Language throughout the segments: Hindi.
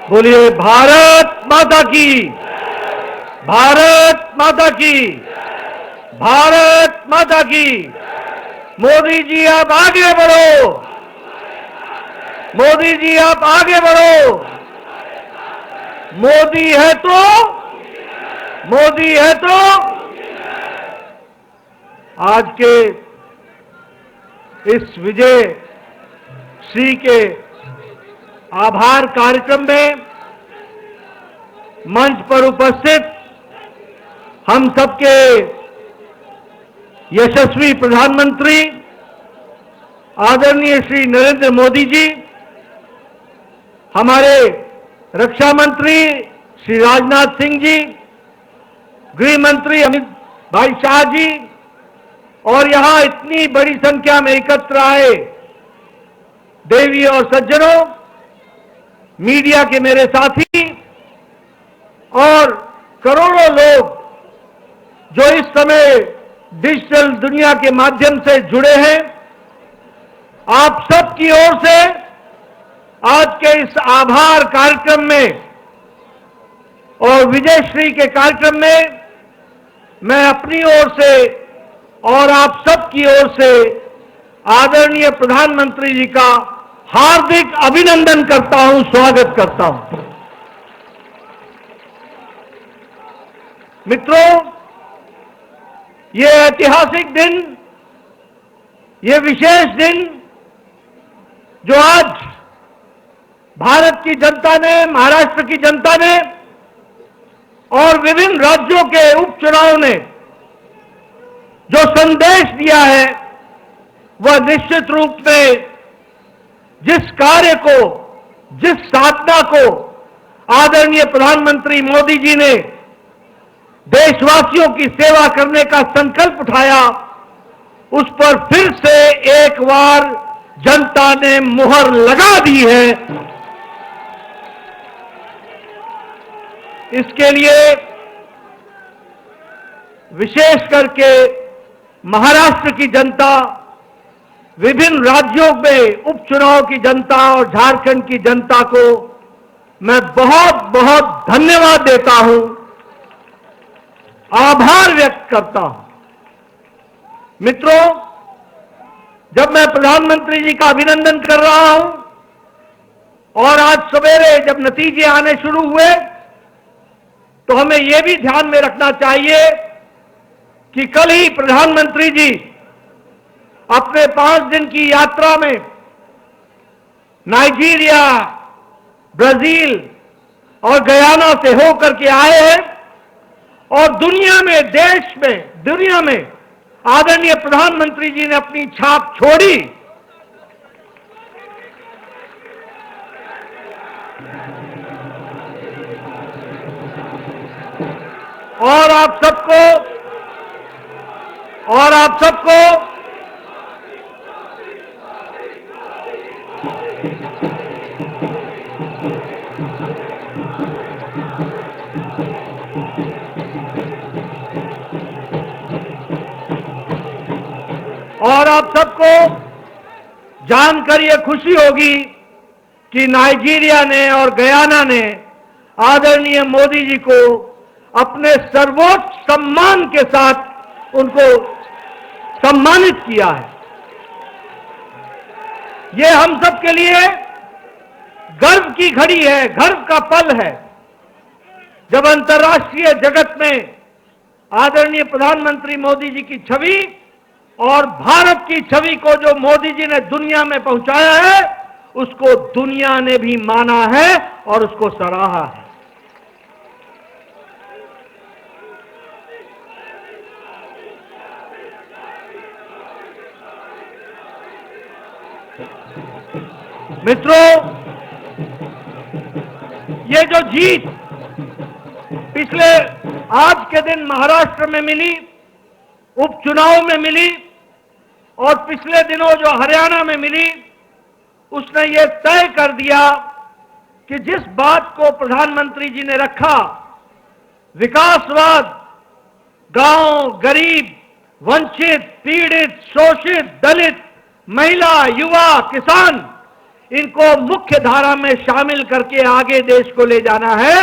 बोलिए भारत माता की, भारत माता की, भारत माता की। मोदी जी आप आगे बढ़ो, मोदी जी आप आगे बढ़ो। मोदी है तो, मोदी है तो। आज के इस विजय श्री के आभार कार्यक्रम में मंच पर उपस्थित हम सबके यशस्वी प्रधानमंत्री आदरणीय श्री नरेंद्र मोदी जी, हमारे रक्षा मंत्री श्री राजनाथ सिंह जी, गृह मंत्री अमित भाई शाह जी और यहां इतनी बड़ी संख्या में एकत्र आए देवी और सज्जनों, मीडिया के मेरे साथी और करोड़ों लोग जो इस समय डिजिटल दुनिया के माध्यम से जुड़े हैं, आप सबकी ओर से आज के इस आभार कार्यक्रम में और विजयश्री के कार्यक्रम में मैं अपनी ओर से और आप सबकी ओर से आदरणीय प्रधानमंत्री जी का हार्दिक अभिनंदन करता हूं, स्वागत करता हूं। मित्रों, ये ऐतिहासिक दिन, ये विशेष दिन जो आज भारत की जनता ने, महाराष्ट्र की जनता ने और विभिन्न राज्यों के उपचुनाव ने जो संदेश दिया है, वह निश्चित रूप में जिस कार्य को, जिस साधना को आदरणीय प्रधानमंत्री मोदी जी ने देशवासियों की सेवा करने का संकल्प उठाया, उस पर फिर से एक बार जनता ने मुहर लगा दी है। इसके लिए विशेष करके महाराष्ट्र की जनता, विभिन्न राज्यों में उपचुनाव की जनता और झारखंड की जनता को मैं बहुत बहुत धन्यवाद देता हूं, आभार व्यक्त करता हूं। मित्रों, जब मैं प्रधानमंत्री जी का अभिनंदन कर रहा हूं और आज सवेरे जब नतीजे आने शुरू हुए, तो हमें यह भी ध्यान में रखना चाहिए कि कल ही प्रधानमंत्री जी अपने 5 दिन की यात्रा में नाइजीरिया, ब्राजील और गयाना से होकर के आए हैं और दुनिया में, देश में, दुनिया में आदरणीय प्रधानमंत्री जी ने अपनी छाप छोड़ी। और आप सबको जानकर यह खुशी होगी कि नाइजीरिया ने और गयाना ने आदरणीय मोदी जी को अपने सर्वोच्च सम्मान के साथ उनको सम्मानित किया है। यह हम सब के लिए गर्व की घड़ी है, गर्व का पल है, जब अंतर्राष्ट्रीय जगत में आदरणीय प्रधानमंत्री मोदी जी की छवि और भारत की छवि को जो मोदी जी ने दुनिया में पहुंचाया है, उसको दुनिया ने भी माना है और उसको सराहा है। मित्रों, ये जो जीत पिछले आज के दिन महाराष्ट्र में मिली, उपचुनाव में मिली और पिछले दिनों जो हरियाणा में मिली, उसने ये तय कर दिया कि जिस बात को प्रधानमंत्री जी ने रखा, विकासवाद, गांव, गरीब, वंचित, पीड़ित, शोषित, दलित, महिला, युवा, किसान, इनको मुख्य धारा में शामिल करके आगे देश को ले जाना है,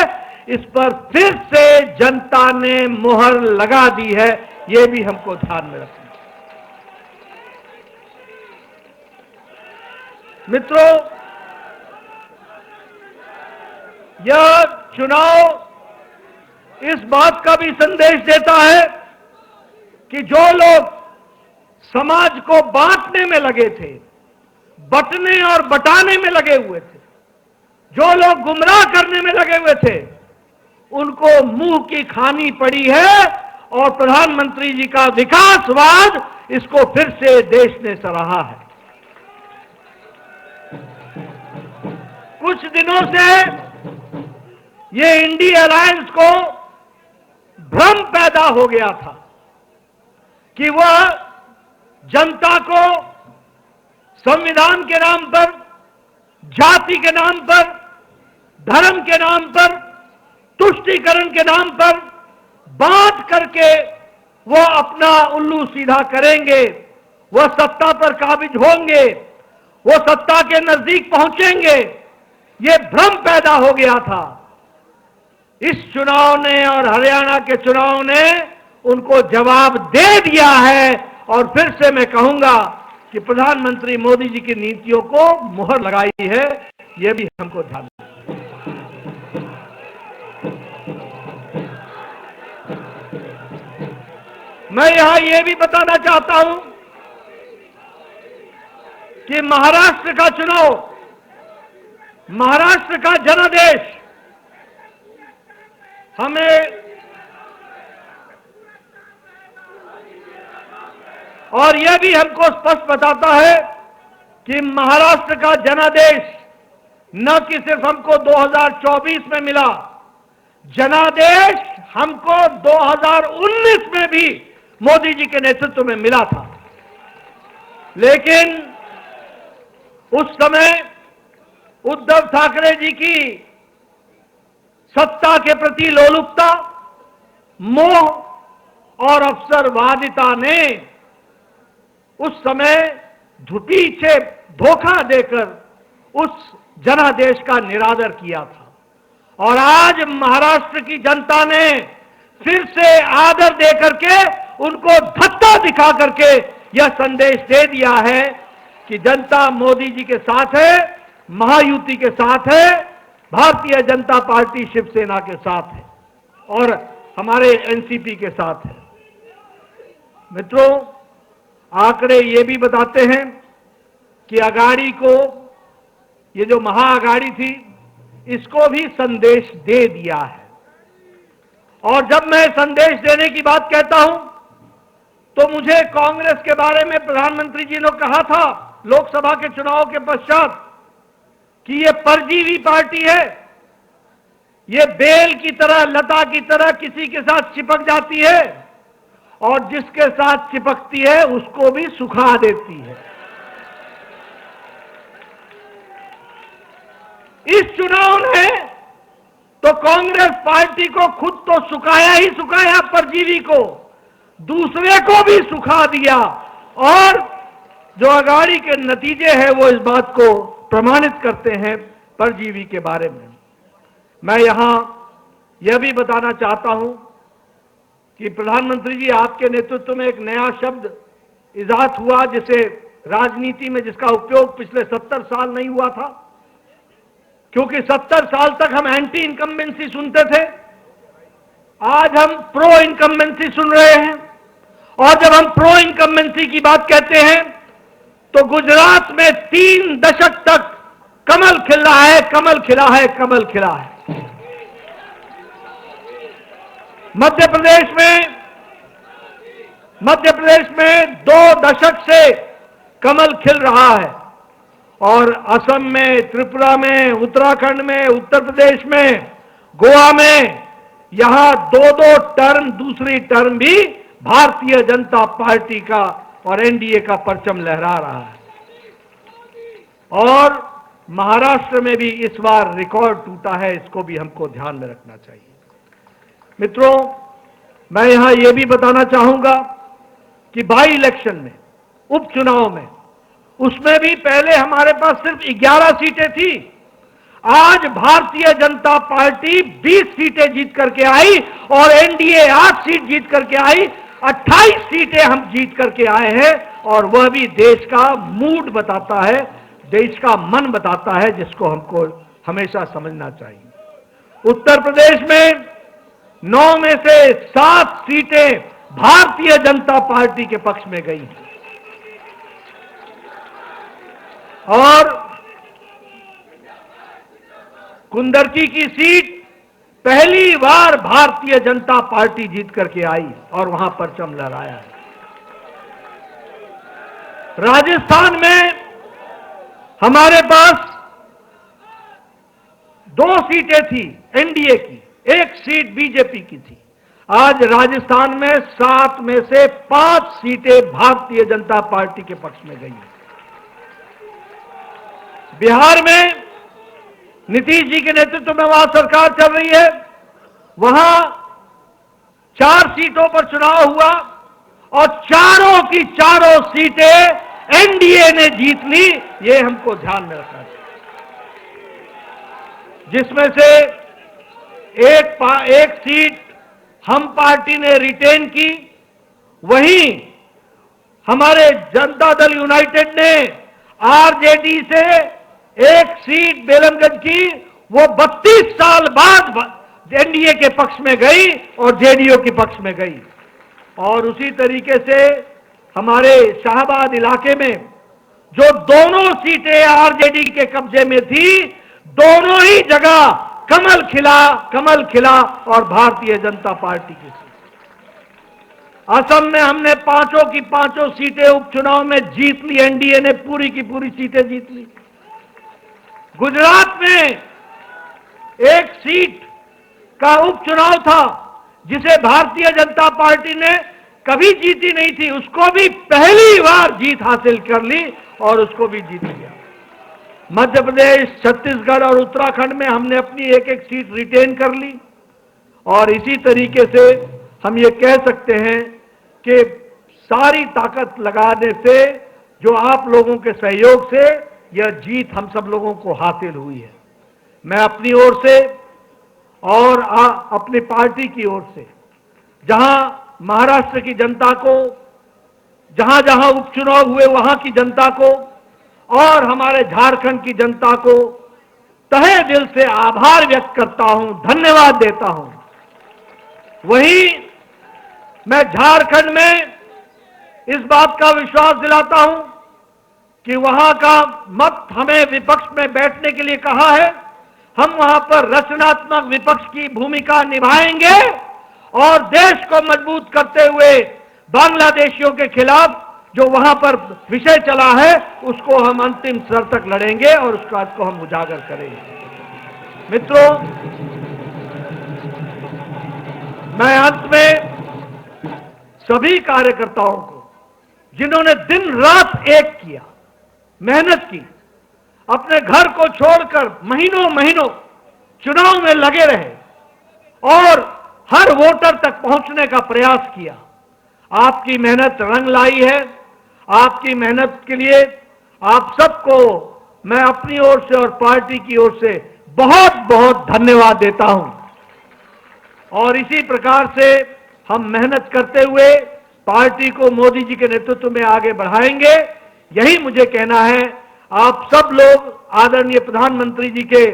इस पर फिर से जनता ने मुहर लगा दी है। ये भी हमको ध्यान में रखना है। मित्रों, यह चुनाव इस बात का भी संदेश देता है कि जो लोग समाज को बांटने में लगे थे, बंटने और बटाने में लगे हुए थे, जो लोग गुमराह करने में लगे हुए थे, उनको मुंह की खानी पड़ी है और प्रधानमंत्री जी का विकासवाद, इसको फिर से देश ने सराहा है। कुछ दिनों से ये इंडिया अलायंस को भ्रम पैदा हो गया था कि वह जनता को संविधान के नाम पर, जाति के नाम पर, धर्म के नाम पर, तुष्टीकरण के नाम पर बांट करके वो अपना उल्लू सीधा करेंगे, वह सत्ता पर काबिज होंगे, वो सत्ता के नजदीक पहुंचेंगे। ये भ्रम पैदा हो गया था। इस चुनाव ने और हरियाणा के चुनाव ने उनको जवाब दे दिया है। और फिर से मैं कहूंगा कि प्रधानमंत्री मोदी जी की नीतियों को मुहर लगाई है। यह भी हमको ध्यान रखना है। मैं यहां यह भी बताना चाहता हूं कि महाराष्ट्र का चुनाव, महाराष्ट्र का जनादेश हमें, और यह भी हमको स्पष्ट बताता है कि महाराष्ट्र का जनादेश न कि सिर्फ हमको 2024 में मिला, जनादेश हमको 2019 में भी मोदी जी के नेतृत्व में मिला था। लेकिन उस समय उद्धव ठाकरे जी की सत्ता के प्रति लोलुपता, मोह और अवसरवादिता ने उस समय पीछे धोखा देकर उस जनादेश का निरादर किया था। और आज महाराष्ट्र की जनता ने फिर से आदर देकर के, उनको धक्का दिखा करके यह संदेश दे दिया है कि जनता मोदी जी के साथ है, महायुति के साथ है, भारतीय जनता पार्टी शिवसेना के साथ है और हमारे एनसीपी के साथ है। मित्रों, आंकड़े ये भी बताते हैं कि अगाड़ी को, ये जो महाअगाड़ी थी, इसको भी संदेश दे दिया है। और जब मैं संदेश देने की बात कहता हूं तो मुझे कांग्रेस के बारे में प्रधानमंत्री जी ने कहा था लोकसभा के चुनाव के पश्चात कि ये परजीवी पार्टी है, ये बेल की तरह, लता की तरह किसी के साथ चिपक जाती है और जिसके साथ चिपकती है उसको भी सुखा देती है। इस चुनाव ने तो कांग्रेस पार्टी को खुद तो सुखाया ही सुखाया, परजीवी को, दूसरे को भी सुखा दिया। और जो अगाड़ी के नतीजे हैं वो इस बात को प्रमाणित करते हैं परजीवी के बारे में। मैं यहां यह भी बताना चाहता हूं कि प्रधानमंत्री जी, आपके नेतृत्व में एक नया शब्द इजाद हुआ, जिसे राजनीति में जिसका उपयोग पिछले 70 साल नहीं हुआ था, क्योंकि 70 साल तक हम एंटी इनकम्बेंसी सुनते थे। आज हम प्रो इनकम्बेंसी सुन रहे हैं। और जब हम प्रो इनकम्बेंसी की बात कहते हैं तो गुजरात में 3 दशक तक कमल खिला है, कमल खिला है, कमल खिला है। मध्य प्रदेश में 2 दशक से कमल खिल रहा है। और असम में, त्रिपुरा में, उत्तराखंड में, उत्तर प्रदेश में, गोवा में, यहां 2-2 टर्म, दूसरी टर्म भी भारतीय जनता पार्टी का और एनडीए का परचम लहरा रहा है। और महाराष्ट्र में भी इस बार रिकॉर्ड टूटा है, इसको भी हमको ध्यान में रखना चाहिए। मित्रों, मैं यहां यह भी बताना चाहूंगा कि बाई इलेक्शन में, उपचुनाव में, उसमें भी पहले हमारे पास सिर्फ 11 सीटें थी। आज भारतीय जनता पार्टी 20 सीटें जीत करके आई और एनडीए 8 सीट जीत करके आई। 28 सीटें हम जीत करके आए हैं और वह भी देश का मूड बताता है, देश का मन बताता है, जिसको हमको हमेशा समझना चाहिए। उत्तर प्रदेश में 9 में से 7 सीटें भारतीय जनता पार्टी के पक्ष में गई हैं और कुंदरकी की सीट पहली बार भारतीय जनता पार्टी जीत करके आई और वहां परचम लहराया है। राजस्थान में हमारे पास 2 सीटें थी एनडीए की, 1 सीट बीजेपी की थी। आज राजस्थान में 7 में से 5 सीटें भारतीय जनता पार्टी के पक्ष में गई हैं। बिहार में नीतीश जी के नेतृत्व में वहां सरकार चल रही है, वहां 4 सीटों पर चुनाव हुआ और चारों की चारों सीटें एनडीए ने जीत ली। ये हमको ध्यान में रखना चाहिए। जिसमें से एक सीट हम पार्टी ने रिटेन की, वहीं हमारे जनता दल यूनाइटेड ने आरजेडी से 1 सीट बेलमगंज की, वो 32 साल बाद एनडीए के पक्ष में गई और जेडीयू के पक्ष में गई। और उसी तरीके से हमारे शाहबाद इलाके में जो दोनों सीटें आरजेडी के कब्जे में थी, दोनों ही जगह कमल खिला और भारतीय जनता पार्टी की सीट। असम में हमने 5 की 5 सीटें उपचुनाव में जीत ली, एनडीए ने पूरी की पूरी सीटें जीत ली। गुजरात में 1 सीट का उपचुनाव था जिसे भारतीय जनता पार्टी ने कभी जीती नहीं थी, उसको भी पहली बार जीत हासिल कर ली और उसको भी जीत लिया। मध्य प्रदेश, छत्तीसगढ़ और उत्तराखंड में हमने अपनी 1-1 सीट रिटेन कर ली और इसी तरीके से हम ये कह सकते हैं कि सारी ताकत लगाने से, जो आप लोगों के सहयोग से यह जीत हम सब लोगों को हासिल हुई है। मैं अपनी ओर से और अपनी पार्टी की ओर से, जहां महाराष्ट्र की जनता को, जहां जहां उपचुनाव हुए वहां की जनता को और हमारे झारखंड की जनता को तहे दिल से आभार व्यक्त करता हूं, धन्यवाद देता हूं। वहीं मैं झारखंड में इस बात का विश्वास दिलाता हूं कि वहां का मत हमें विपक्ष में बैठने के लिए कहा है, हम वहां पर रचनात्मक विपक्ष की भूमिका निभाएंगे और देश को मजबूत करते हुए बांग्लादेशियों के खिलाफ जो वहां पर विषय चला है उसको हम अंतिम स्तर तक लड़ेंगे और उस बात को हम उजागर करेंगे। मित्रों, मैं अंत में सभी कार्यकर्ताओं को, जिन्होंने दिन रात एक किया, मेहनत की, अपने घर को छोड़कर महीनों चुनाव में लगे रहे और हर वोटर तक पहुंचने का प्रयास किया, आपकी मेहनत रंग लाई है। आपकी मेहनत के लिए आप सबको मैं अपनी ओर से और पार्टी की ओर से बहुत बहुत धन्यवाद देता हूं। और इसी प्रकार से हम मेहनत करते हुए पार्टी को मोदी जी के नेतृत्व में आगे बढ़ाएंगे, यही मुझे कहना है। आप सब लोग आदरणीय प्रधानमंत्री जी के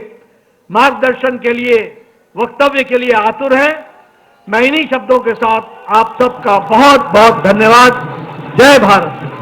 मार्गदर्शन के लिए, वक्तव्य के लिए आतुर हैं। मैं इन्हीं शब्दों के साथ आप सबका बहुत बहुत धन्यवाद। जय भारत।